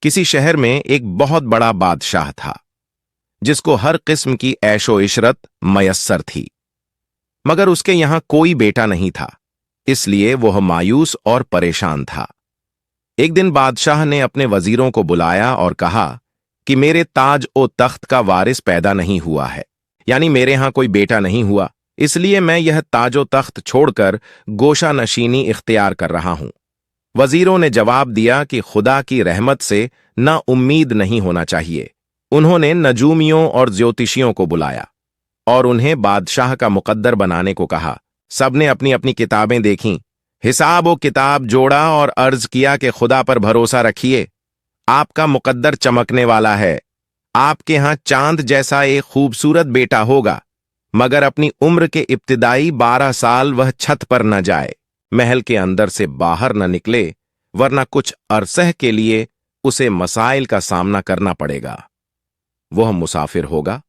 किसी शहर में एक बहुत बड़ा बादशाह था जिसको हर किस्म की ऐशो इशरत मयस्सर थी, मगर उसके यहां कोई बेटा नहीं था। इसलिए वह मायूस और परेशान था। एक दिन बादशाह ने अपने वजीरों को बुलाया और कहा कि मेरे ताज ओ तख्त का वारिस पैदा नहीं हुआ है, यानी मेरे यहां कोई बेटा नहीं हुआ, इसलिए मैं यह ताजो तख्त छोड़कर गोशा नशीनी इख्तियार कर रहा हूं। वजीरों ने जवाब दिया कि खुदा की रहमत से ना उम्मीद नहीं होना चाहिए। उन्होंने नजूमियों और ज्योतिषियों को बुलाया और उन्हें बादशाह का मुकद्दर बनाने को कहा। सबने अपनी अपनी किताबें देखीं, हिसाब व किताब जोड़ा और अर्ज किया कि खुदा पर भरोसा रखिए, आपका मुकद्दर चमकने वाला है। आपके यहां चांद जैसा एक खूबसूरत बेटा होगा, मगर अपनी उम्र के इब्तिदाई 12 साल वह छत पर न जाए, महल के अंदर से बाहर न निकले, वरना कुछ अरसह के लिए उसे मसाइल का सामना करना पड़ेगा। वह मुसाफिर होगा,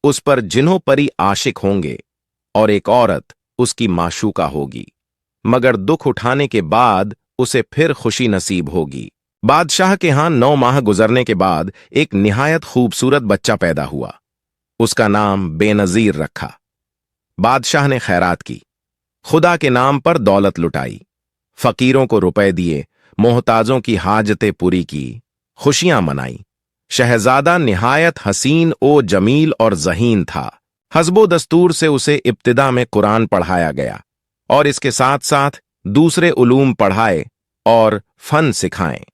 उस पर जिन्हों परी आशिक होंगे और एक औरत उसकी माशूका होगी, मगर दुख उठाने के बाद उसे फिर खुशी नसीब होगी। बादशाह के यहां 9 माह गुजरने के बाद एक निहायत खूबसूरत बच्चा पैदा हुआ। उसका नाम बेनजीर रखा। बादशाह ने खैरात की, खुदा के नाम पर दौलत लुटाई, फकीरों को रुपए दिए, मोहताजों की हाजतें पूरी की, खुशियां मनाई। शहजादा निहायत हसीन ओ जमील और जहीन था। हस्बो दस्तूर से उसे इब्तिदा में कुरान पढ़ाया गया और इसके साथ साथ दूसरे उलूम पढ़ाए और फन सिखाएं।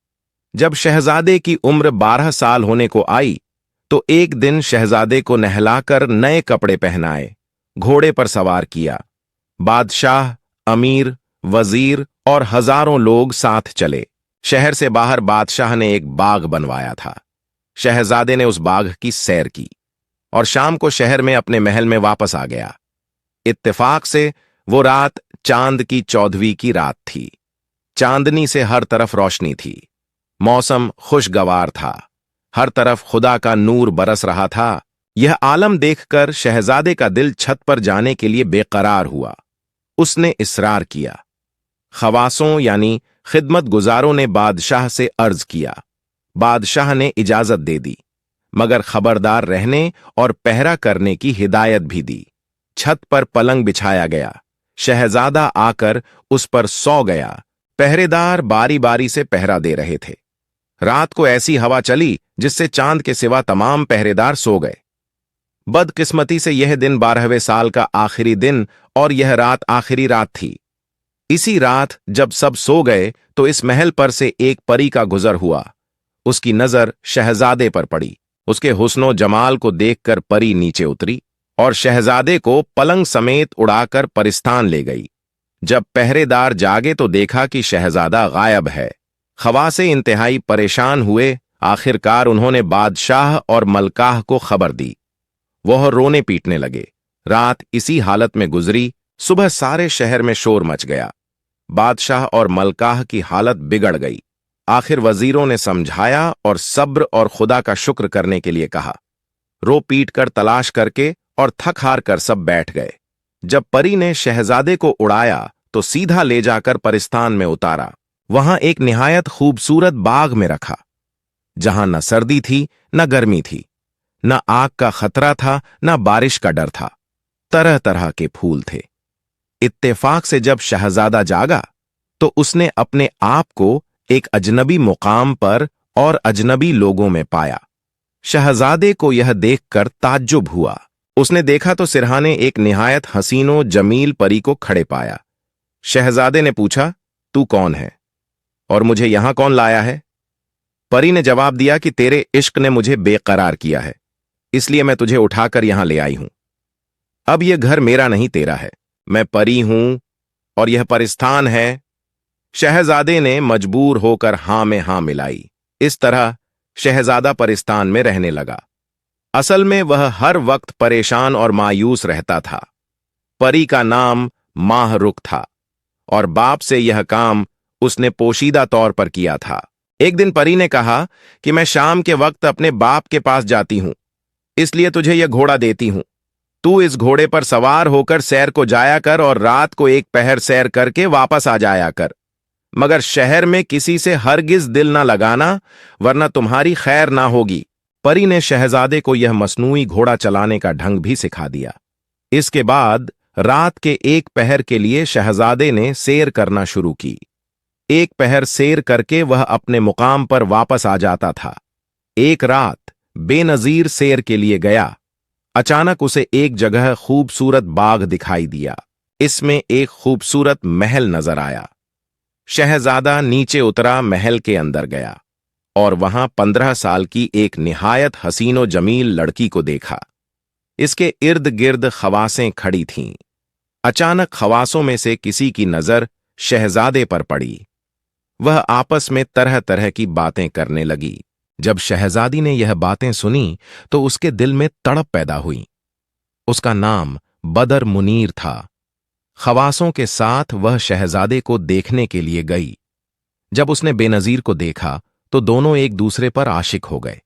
जब शहजादे की उम्र 12 साल होने को आई तो एक दिन शहजादे को नहलाकर नए कपड़े पहनाए, घोड़े पर सवार किया। बादशाह, अमीर, वजीर और हजारों लोग साथ चले। शहर से बाहर बादशाह ने एक बाग बनवाया था। शहजादे ने उस बाग की सैर की और शाम को शहर में अपने महल में वापस आ गया। इत्तेफाक से वो रात चांद की 14वीं की रात थी। चांदनी से हर तरफ रोशनी थी। मौसम खुशगवार था। हर तरफ खुदा का नूर बरस रहा था। यह आलम देखकर शहजादे का दिल छत पर जाने के लिए बेकरार हुआ। उसने इसरार किया। खवासों यानी खिदमत गुजारों ने बादशाह से अर्ज किया। बादशाह ने इजाजत दे दी, मगर खबरदार रहने और पहरा करने की हिदायत भी दी। छत पर पलंग बिछाया गया। शहजादा आकर उस पर सो गया। पहरेदार बारी बारी से पहरा दे रहे थे। रात को ऐसी हवा चली जिससे चांद के सिवा तमाम पहरेदार सो गए। बदकिस्मती से यह दिन 12वें साल का आखिरी दिन और यह रात आखिरी रात थी। इसी रात जब सब सो गए तो इस महल पर से एक परी का गुजर हुआ। उसकी नजर शहजादे पर पड़ी। उसके हुस्नो जमाल को देखकर परी नीचे उतरी और शहजादे को पलंग समेत उड़ाकर परिस्तान ले गई। जब पहरेदार जागे तो देखा कि शहजादा गायब है। खवासे इंतहाई परेशान हुए। आखिरकार उन्होंने बादशाह और मलकाह को खबर दी। वह रोने पीटने लगे। रात इसी हालत में गुजरी। सुबह सारे शहर में शोर मच गया। बादशाह और मलकाह की हालत बिगड़ गई। आखिर वजीरों ने समझाया और सब्र और खुदा का शुक्र करने के लिए कहा। रो पीट कर तलाश करके और थक हार कर सब बैठ गए। जब परी ने शहजादे को उड़ाया तो सीधा ले जाकर परिस्तान में उतारा। वहां एक निहायत खूबसूरत बाग में रखा, जहां न सर्दी थी न गर्मी थी, न आग का खतरा था न बारिश का डर था। तरह तरह के फूल थे। इत्तेफाक से जब शहजादा जागा तो उसने अपने आप को एक अजनबी मुकाम पर और अजनबी लोगों में पाया। शहजादे को यह देखकर ताज्जुब हुआ। उसने देखा तो सिरहाने एक निहायत हसीनो जमील परी को खड़े पाया। शहजादे ने पूछा, तू कौन है और मुझे यहां कौन लाया है? परी ने जवाब दिया कि तेरे इश्क ने मुझे बेकरार किया है, इसलिए मैं तुझे उठाकर यहां ले आई हूं। अब यह घर मेरा नहीं तेरा है। मैं परी हूं और यह परिस्तान है। शहजादे ने मजबूर होकर हां में हां मिलाई। इस तरह शहजादा परिस्तान में रहने लगा। असल में वह हर वक्त परेशान और मायूस रहता था। परी का नाम माहरुख था और बाप से यह काम उसने पोशीदा तौर पर किया था। एक दिन परी ने कहा कि मैं शाम के वक्त अपने बाप के पास जाती हूं, इसलिए तुझे यह घोड़ा देती हूं। तू इस घोड़े पर सवार होकर सैर को जाया कर और रात को एक पहर सैर करके वापस आ जाया कर। मगर शहर में किसी से हरगिज दिल ना लगाना, वरना तुम्हारी खैर ना होगी। परी ने शहजादे को यह मसनूई घोड़ा चलाने का ढंग भी सिखा दिया। इसके बाद रात के एक पहर के लिए शहजादे ने सैर करना शुरू की। एक पहर सैर करके वह अपने मुकाम पर वापस आ जाता था। एक रात बेनजीर सैर के लिए गया। अचानक उसे एक जगह खूबसूरत बाग दिखाई दिया। इसमें एक खूबसूरत महल नजर आया। शहजादा नीचे उतरा, महल के अंदर गया और वहां 15 साल की एक निहायत हसीनो जमील लड़की को देखा। इसके इर्द गिर्द खवासें खड़ी थीं। अचानक खवासों में से किसी की नजर शहजादे पर पड़ी। वह आपस में तरह तरह की बातें करने लगी। जब शहजादी ने यह बातें सुनी तो उसके दिल में तड़प पैदा हुई। उसका नाम बदर मुनीर था। खवासों के साथ वह शहजादे को देखने के लिए गई। जब उसने बेनजीर को देखा तो दोनों एक दूसरे पर आशिक हो गए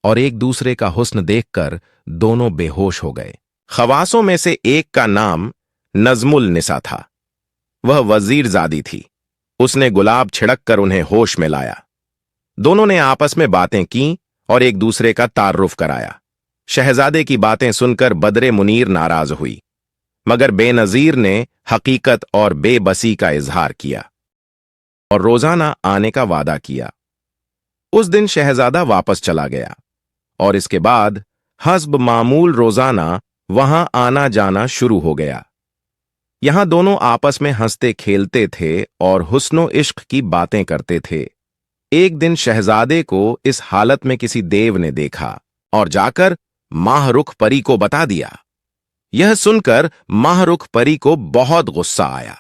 और एक दूसरे का हुस्न देखकर दोनों बेहोश हो गए। खवासों में से एक का नाम नजमुल निसा था। वह वजीरजादी थी। उसने गुलाब छिड़क कर उन्हें होश में लाया। दोनों ने आपस में बातें की और एक दूसरे का तारुफ कराया। शहजादे की बातें सुनकर बदरे मुनीर नाराज हुई, मगर बेनजीर ने हकीकत और बेबसी का इजहार किया और रोजाना आने का वादा किया। उस दिन शहजादा वापस चला गया और इसके बाद हस्ब मामूल रोजाना वहां आना जाना शुरू हो गया। यहां दोनों आपस में हंसते खेलते थे और हुस्नो इश्क की बातें करते थे। एक दिन शहजादे को इस हालत में किसी देव ने देखा और जाकर माहरुख परी को बता दिया। यह सुनकर माहरुख परी को बहुत गुस्सा आया।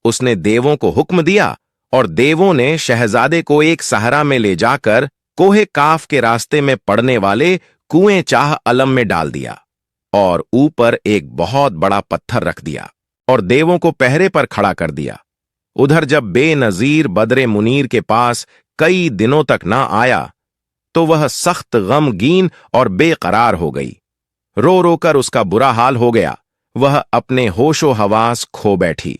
उसने देवों को हुक्म दिया और देवों ने शहजादे को एक सहरा में ले जाकर कोहे काफ के रास्ते में पड़ने वाले कुएं चाह अलम में डाल दिया और ऊपर एक बहुत बड़ा पत्थर रख दिया और देवों को पहरे पर खड़ा कर दिया। उधर जब बेनजीर बदरे मुनीर के पास कई दिनों तक ना आया तो वह सख्त गमगीन और बेकरार हो गई। रो रो कर उसका बुरा हाल हो गया। वह अपने होशो हवास खो बैठी।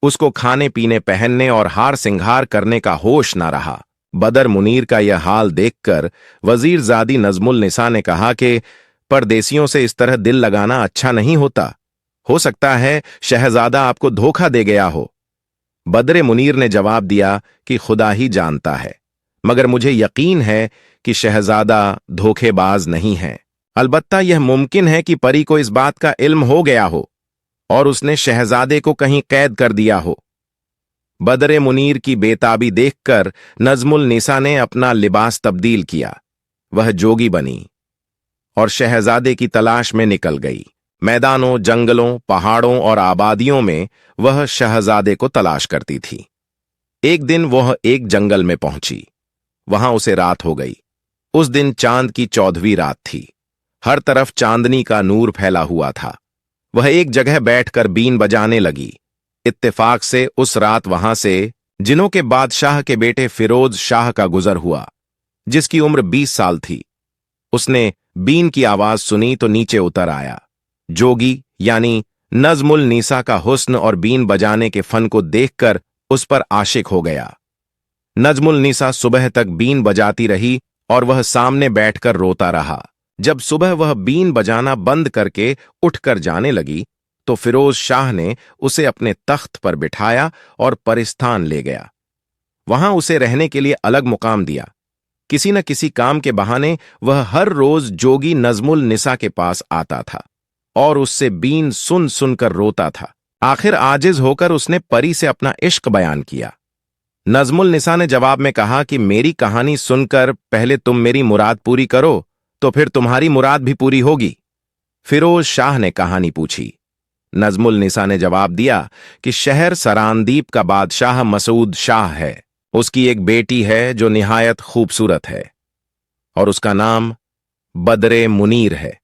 उसको खाने पीने, पहनने और हार सिंगार करने का होश ना रहा। बदर मुनीर का यह हाल देखकर वजीरजादी नजमुल निसा ने कहा कि परदेसियों से इस तरह दिल लगाना अच्छा नहीं होता। हो सकता है शहजादा आपको धोखा दे गया हो। बदरे मुनीर ने जवाब दिया कि खुदा ही जानता है, मगर मुझे यकीन है कि शहजादा धोखेबाज नहीं है। अलबत्ता यह मुमकिन है कि परी को इस बात का इल्म हो गया हो और उसने शहजादे को कहीं कैद कर दिया हो। बदरे मुनीर की बेताबी देखकर नजमुल निसा ने अपना लिबास तब्दील किया। वह जोगी बनी और शहजादे की तलाश में निकल गई। मैदानों, जंगलों, पहाड़ों और आबादियों में वह शहजादे को तलाश करती थी। एक दिन वह एक जंगल में पहुंची। वहां उसे रात हो गई। उस दिन चांद की 14वीं रात थी। हर तरफ चांदनी का नूर फैला हुआ था। वह एक जगह बैठकर बीन बजाने लगी। इत्तेफाक से उस रात वहां से जिनों के बादशाह के बेटे फिरोज शाह का गुजर हुआ, जिसकी उम्र 20 साल थी। उसने बीन की आवाज सुनी तो नीचे उतर आया। जोगी यानी नजमुल निसा का हुस्न और बीन बजाने के फन को देखकर उस पर आशिक हो गया। नजमुल निसा सुबह तक बीन बजाती रही और वह सामने बैठकर रोता रहा। जब सुबह वह बीन बजाना बंद करके उठकर जाने लगी तो फिरोज शाह ने उसे अपने तख्त पर बिठाया और परिस्थान ले गया। वहां उसे रहने के लिए अलग मुकाम दिया। किसी न किसी काम के बहाने वह हर रोज जोगी नजमुल निसा के पास आता था और उससे बीन सुन सुनकर रोता था। आखिर आजिज होकर उसने परी से अपना इश्क बयान किया। नजमुल निसा ने जवाब में कहा कि मेरी कहानी सुनकर पहले तुम मेरी मुराद पूरी करो, तो फिर तुम्हारी मुराद भी पूरी होगी। फिरोज शाह ने कहानी पूछी। नजमुल निसा ने जवाब दिया कि शहर सरानदीप का बादशाह मसूद शाह है। उसकी एक बेटी है जो निहायत खूबसूरत है और उसका नाम बदरे मुनीर है।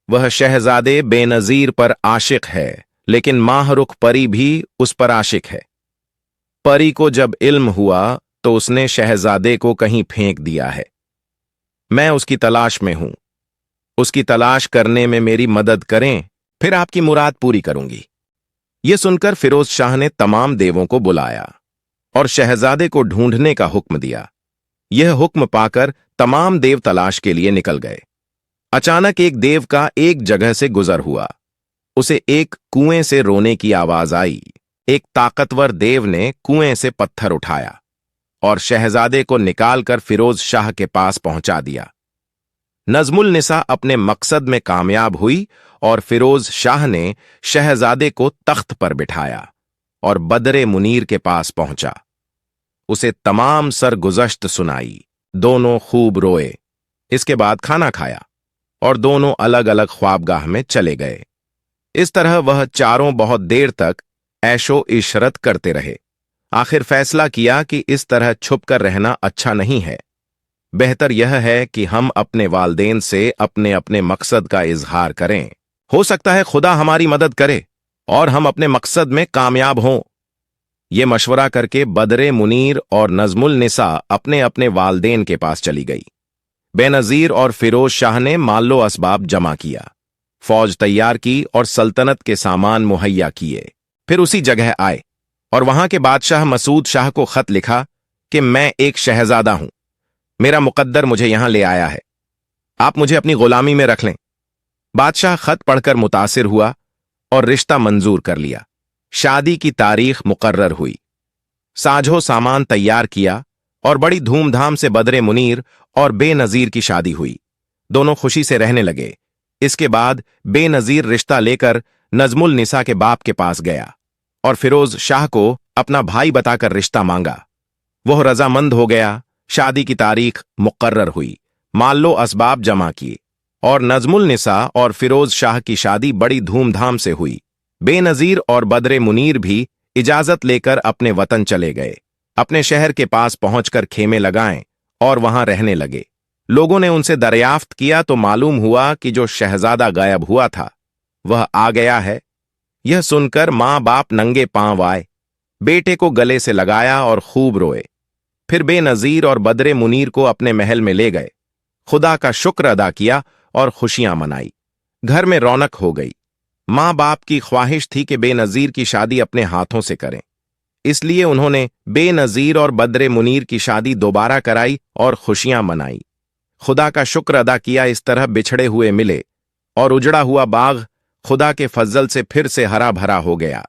वह शहजादे बेनजीर पर आशिक है, लेकिन माहरुख परी भी उस पर आशिक है। परी को जब इल्म हुआ तो उसने शहजादे को कहीं फेंक दिया है। मैं उसकी तलाश में हूं। उसकी तलाश करने में मेरी मदद करें, फिर आपकी मुराद पूरी करूंगी। यह सुनकर फिरोज शाह ने तमाम देवों को बुलाया। और शहजादे को ढूंढने का हुक्म दिया। यह हुक्म पाकर तमाम देव तलाश के लिए निकल गए। अचानक एक देव का एक जगह से गुजर हुआ। उसे एक कुएं से रोने की आवाज आई। एक ताकतवर देव ने कुएं से पत्थर उठाया और शहजादे को निकालकर फिरोज शाह के पास पहुंचा दिया। नजमुल निसा अपने मकसद में कामयाब हुई और फिरोज शाह ने शहजादे को तख्त पर बिठाया और बदरे मुनीर के पास पहुंचा। उसे तमाम सरगुज़श्त सुनाई। दोनों खूब रोए। इसके बाद खाना खाया और दोनों अलग अलग ख्वाबगाह में चले गए। इस तरह वह चारों बहुत देर तक ऐशो इशरत करते रहे। आखिर फैसला किया कि इस तरह छुपकर रहना अच्छा नहीं है। बेहतर यह है कि हम अपने वालदेन से अपने अपने मकसद का इजहार करें। हो सकता है खुदा हमारी मदद करे और हम अपने मकसद में कामयाब हों। ये मशवरा करके बदरे मुनीर और नजमुल निसा अपने अपने वालदेन के पास चली गई। बेनजीर और फिरोज शाह ने मालो असबाब जमा किया, फौज तैयार की और सल्तनत के सामान मुहैया किए। फिर उसी जगह आए और वहां के बादशाह मसूद शाह को खत लिखा कि मैं एक शहजादा हूं, मेरा मुकद्दर मुझे यहां ले आया है, आप मुझे अपनी गुलामी में रख लें। बादशाह खत पढ़कर मुतासिर हुआ और रिश्ता मंजूर कर लिया। शादी की तारीख मुकर्रर हुई। साझो सामान तैयार किया और बड़ी धूमधाम से बदरे मुनीर और बेनजीर की शादी हुई। दोनों खुशी से रहने लगे। इसके बाद बेनजीर रिश्ता लेकर नजमुल निसा के बाप के पास गया और फिरोज शाह को अपना भाई बताकर रिश्ता मांगा। वह रजामंद हो गया। शादी की तारीख मुकर्रर हुई। माल्लो असबाब जमा किए और नजमुल निसा और फिरोज शाह की शादी बड़ी धूमधाम से हुई। बेनजीर और बदरे मुनीर भी इजाजत लेकर अपने वतन चले गए। अपने शहर के पास पहुंचकर खेमे लगाएं और वहां रहने लगे। लोगों ने उनसे दरियाफ्त किया तो मालूम हुआ कि जो शहजादा गायब हुआ था वह आ गया है। यह सुनकर मां बाप नंगे पांव आए, बेटे को गले से लगाया और खूब रोए। फिर बेनजीर और बदरे मुनीर को अपने महल में ले गए। खुदा का शुक्र अदा किया और खुशियां मनाई। घर में रौनक हो गई। मां बाप की ख्वाहिश थी कि बेनजीर की शादी अपने हाथों से करें, इसलिए उन्होंने बेनजीर और बदरे मुनीर की शादी दोबारा कराई और खुशियां मनाई। खुदा का शुक्र अदा किया। इस तरह बिछड़े हुए मिले और उजड़ा हुआ बाग खुदा के फजल से फिर से हरा भरा हो गया।